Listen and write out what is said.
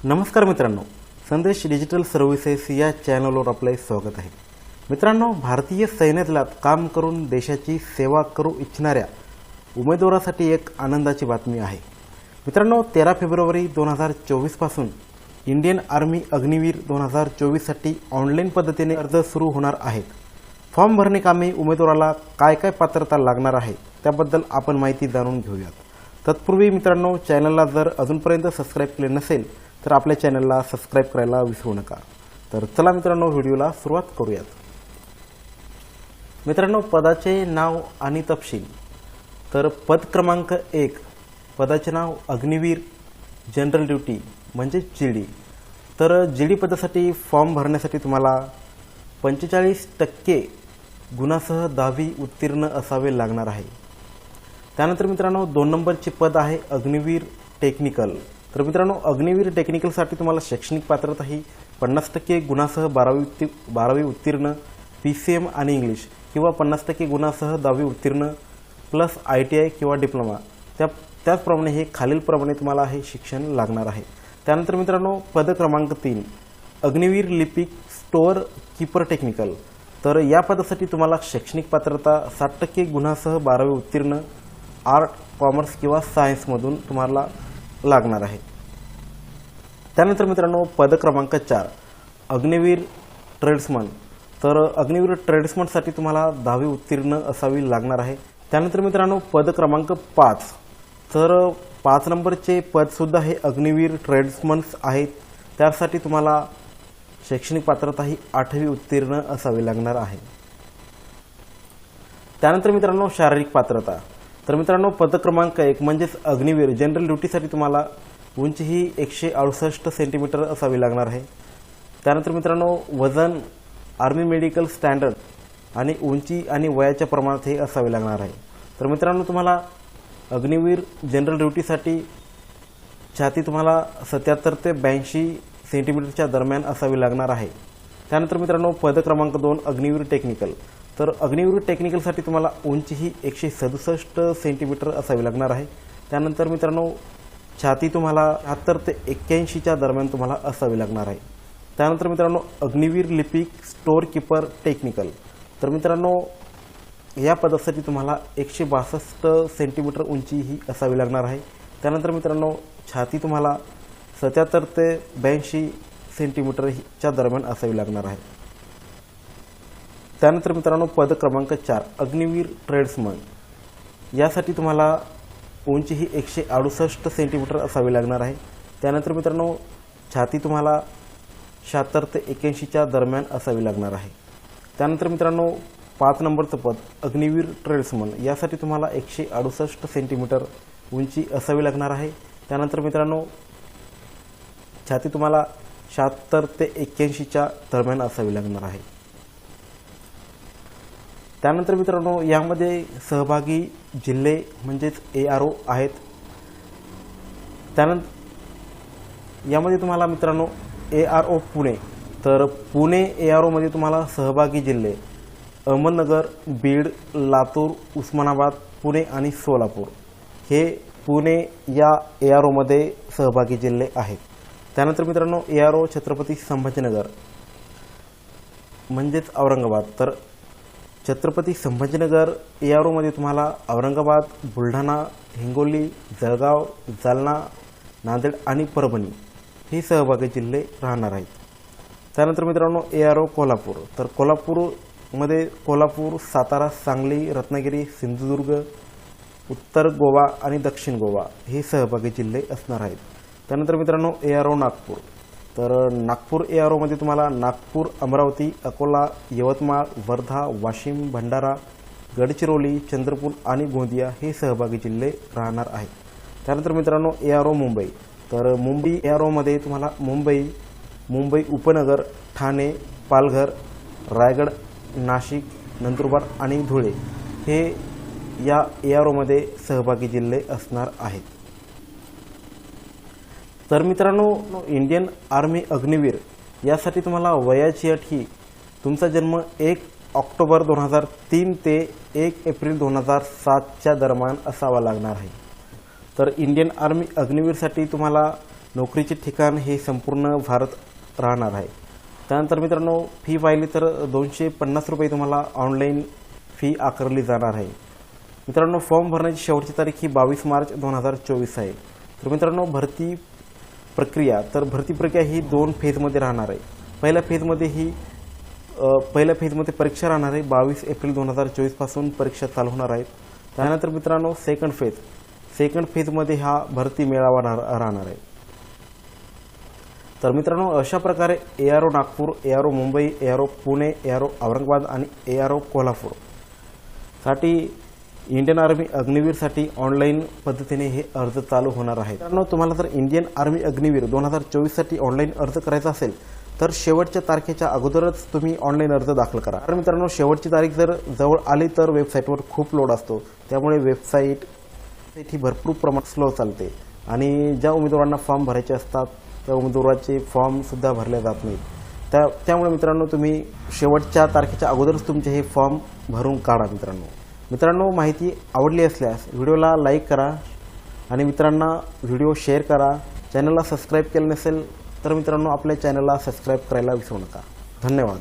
नमस्कार मित्रांनो, संदेश डिजिटल सर्व्हिसेस या चॅनलवर आपले स्वागत आहे। मित्रांनो, भारतीय सैन्य दलात काम करून देशाची सेवा करू इच्छिणाऱ्या उमेदवारासाठी एक आनंदाची बातमी आहे। मित्रांनो, 13 फेब्रुवारी 2024 पासून इंडियन आर्मी अग्निवीर 2024 साठी ऑनलाईन पद्धतीने अर्ज सुरू होणार आहेत। फॉर्म भरणे कामी उमेदवाराला काय काय पात्रता लागणार आहे त्याबद्दल आपण माहिती जाणून घेऊयात। तत्पूर्वी मित्रांनो, चॅनलला जर अजूनपर्यंत सबस्क्राइब केले नसेल तर आपल्या चॅनलला सबस्क्राइब करायला विसरू नका। तर चला मित्रांनो, व्हिडिओला सुरुवात करूयात। मित्रांनो, पदाचे नाव आणि तपशील। तर पद क्रमांक 1, पदाचे नाव अग्निवीर जनरल ड्युटी म्हणजे जीडी। तर जीडी पदासाठी फॉर्म भरण्यासाठी तुम्हाला 45% गुणासह 10वी उत्तीर्ण असावे लागणार आहे। त्यानंतर मित्रांनो, 2 नंबरचे पद आहे अग्निवीर टेक्निकल। तर मित्रांनो, अग्निवीर टेक्निकलसाठी तुम्हाला शैक्षणिक पात्रता ही 50% गुणासह 12वी उत्तीर्ण PCM आणि इंग्लिश किंवा 50% गुणासह 10वी उत्तीर्ण प्लस ITI किंवा डिप्लोमा त्याचप्रमाणे हे खालीलप्रमाणे तुम्हाला हे शिक्षण लागणार आहे। त्यानंतर मित्रांनो, पद क्रमांक 3 अग्निवीर लिपिक स्टोअर कीपर टेक्निकल। तर या पदासाठी तुम्हाला शैक्षणिक पात्रता 60% गुणासह 12वी उत्तीर्ण आर्ट, कॉमर्स किंवा सायन्समधून तुम्हाला लागणार आहे। त्यानंतर मित्रांनो, पद क्रमांक 4 अग्निवीर ट्रेड्समन। तर अग्निवीर ट्रेड्समनसाठी तुम्हाला 10वी उत्तीर्ण असावी लागणार आहे। त्यानंतर मित्रांनो, पद क्रमांक 5 तर 5 नंबरचे पदसुद्धा हे अग्निवीर ट्रेड्समन्स आहेत। त्यासाठी तुम्हाला शैक्षणिक पात्रता ही 8वी उत्तीर्ण असावी लागणार आहे। त्यानंतर मित्रांनो, शारीरिक पात्रता। तर मित्रांनो, पद क्रमांक 1 म्हणजेच अग्निवीर जनरल ड्युटीसाठी तुम्हाला उंची ही 168 सेंटीमीटर असावी लागणार आहे। त्यानंतर मित्रांनो, वजन आर्मी मेडिकल स्टँडर्ड आणि उंची आणि वयाच्या प्रमाणात हे असावे लागणार आहे। तर मित्रांनो, तुम्हाला अग्निवीर जनरल ड्युटीसाठी छाती तुम्हाला 77 ते 82 सेंटीमीटरच्या दरम्यान असावी लागणार आहे। त्यानंतर मित्रांनो, पद क्रमांक 2 अग्निवीर टेक्निकल। तर अग्निवीर टेक्निकलसाठी तुम्हाला उंची ही 167 सेंटीमीटर असावी लागणार आहे। त्यानंतर मित्रांनो, छाती तुम्हाला 70 ते 81च्या दरम्यान तुम्हाला असावी लागणार आहे। त्यानंतर मित्रांनो, अग्निवीर लिपिक स्टोअर कीपर टेक्निकल। तर मित्रांनो, या पदासाठी तुम्हाला 162 सेंटीमीटर उंची ही असावी लागणार आहे। त्यानंतर मित्रांनो, छाती तुम्हाला 77 ते 82 सेंटीमीटरच्या दरम्यान असावी लागणार आहे। त्यानंतर मित्रांनो, पद क्रमांक 4 अग्निवीर ट्रेड्समन। यासाठी तुम्हाला उंची ही 168 सेंटीमीटर असावी लागणार आहे। त्यानंतर मित्रांनो, छाती तुम्हाला 76 ते 81च्या दरम्यान असावी लागणार आहे। त्यानंतर मित्रांनो, 5 नंबरचं पद अग्निवीर ट्रेड्समन। यासाठी तुम्हाला 168 सेंटीमीटर उंची असावी लागणार आहे। त्यानंतर मित्रांनो, छाती तुम्हाला 76 ते 81च्या दरम्यान असावी लागणार आहे। त्यानंतर मित्रांनो, यामध्ये सहभागी जिल्हे म्हणजेच ARO आहेत। त्यानंतर यामध्ये तुम्हाला मित्रांनो ARO पुणे। तर पुणे ARO मध्ये तुम्हाला सहभागी जिल्हे अहमदनगर, बीड, लातूर, उस्मानाबाद, पुणे आणि सोलापूर हे पुणे या ARO मध्ये सहभागी जिल्हे आहेत। त्यानंतर मित्रांनो, ARO छत्रपती संभाजीनगर म्हणजेच औरंगाबाद। तर छत्रपती संभाजीनगर ARO मध्ये तुम्हाला औरंगाबाद, बुलढाणा, हिंगोली, जळगाव, जालना, नांदेड आणि परभणी हे सहभागी जिल्हे राहणार आहेत। त्यानंतर मित्रांनो, ARO कोल्हापूर। तर कोल्हापूरमध्ये कोल्हापूर, सातारा, सांगली, रत्नागिरी, सिंधुदुर्ग, उत्तर गोवा आणि दक्षिण गोवा हे सहभागी जिल्हे असणार आहेत। त्यानंतर मित्रांनो, ARO नागपूर। तर नागपूर ARO मध्ये तुम्हाला नागपूर, अमरावती, अकोला, यवतमाळ, वर्धा, वाशिम, भंडारा, गडचिरोली, चंद्रपूर आणि गोंदिया हे सहभागी जिल्हे राहणार आहेत। त्यानंतर मित्रांनो, ARO मुंबई। तर मुंबई ARO मध्ये तुम्हाला मुंबई उपनगर, ठाणे, पालघर, रायगड, नाशिक, नंदुरबार आणि धुळे हे या ARO मध्ये सहभागी जिल्हे असणार आहेत। तर मित्रांनो, इंडियन आर्मी अग्निवीर यासाठी तुम्हाला वयाची अट ही तुमचा जन्म 1 ऑक्टोबर 2003 ते 1 एप्रिल 2007च्या दरम्यान असावा लागणार आहे। तर इंडियन आर्मी अग्निवीरसाठी तुम्हाला नोकरीचे ठिकाण हे संपूर्ण भारत राहणार आहे. त्यानंतर मित्रांनो फी पाहिली तर 250 रुपये तुम्हाला ऑनलाईन फी आकारली जाणार आहे. मित्रांनो फॉर्म भरण्याची शेवटची तारीख ही 22 मार्च 2024 आहे. तर मित्रांनो भरती प्रक्रिया ही 2 फेजमध्ये राहणार आहे. पहिल्या फेजमध्ये परीक्षा राहणार आहे. 22 एप्रिल 2024 पासून परीक्षा चालू होणार आहेत. त्यानंतर मित्रांनो सेकंड फेजमध्ये हा भरती मेळावा राहणार आहे. तर मित्रांनो अशा प्रकारे ARO Nagpur, ARO Mumbai, ARO Pune, ARO Aurangabad आणि ARO कोल्हापूर साठी इंडियन आर्मी अग्निवीरसाठी ऑनलाईन पद्धतीने हे अर्ज चालू होणार आहेत. मित्रांनो तुम्हाला जर इंडियन आर्मी अग्निवीर 2024 साठी ऑनलाईन अर्ज करायचा असेल तर शेवटच्या तारखेच्या अगोदरच तुम्ही ऑनलाईन अर्ज दाखल करा. तर मित्रांनो शेवटची तारीख जर जवळ आली तर वेबसाईटवर खूप लोड असतो, त्यामुळे वेबसाईट ही भरपूर प्रमाणात स्लो चालते आणि ज्या उमेदवारांना फॉर्म भरायचे असतात त्या उमेदवाराचे फॉर्म सुद्धा भरले जात नाहीत. त्यामुळे मित्रांनो तुम्ही शेवटच्या तारखेच्या अगोदरच तुमचे हे फॉर्म भरून काढा. मित्रांनो माहिती आवडली असल्यास व्हिडिओला लाईक करा आणि मित्रांना व्हिडिओ शेअर करा. चॅनलला सबस्क्राईब केलं नसेल तर मित्रांनो आपल्या चॅनलला सबस्क्राईब करायला विसरू नका. धन्यवाद.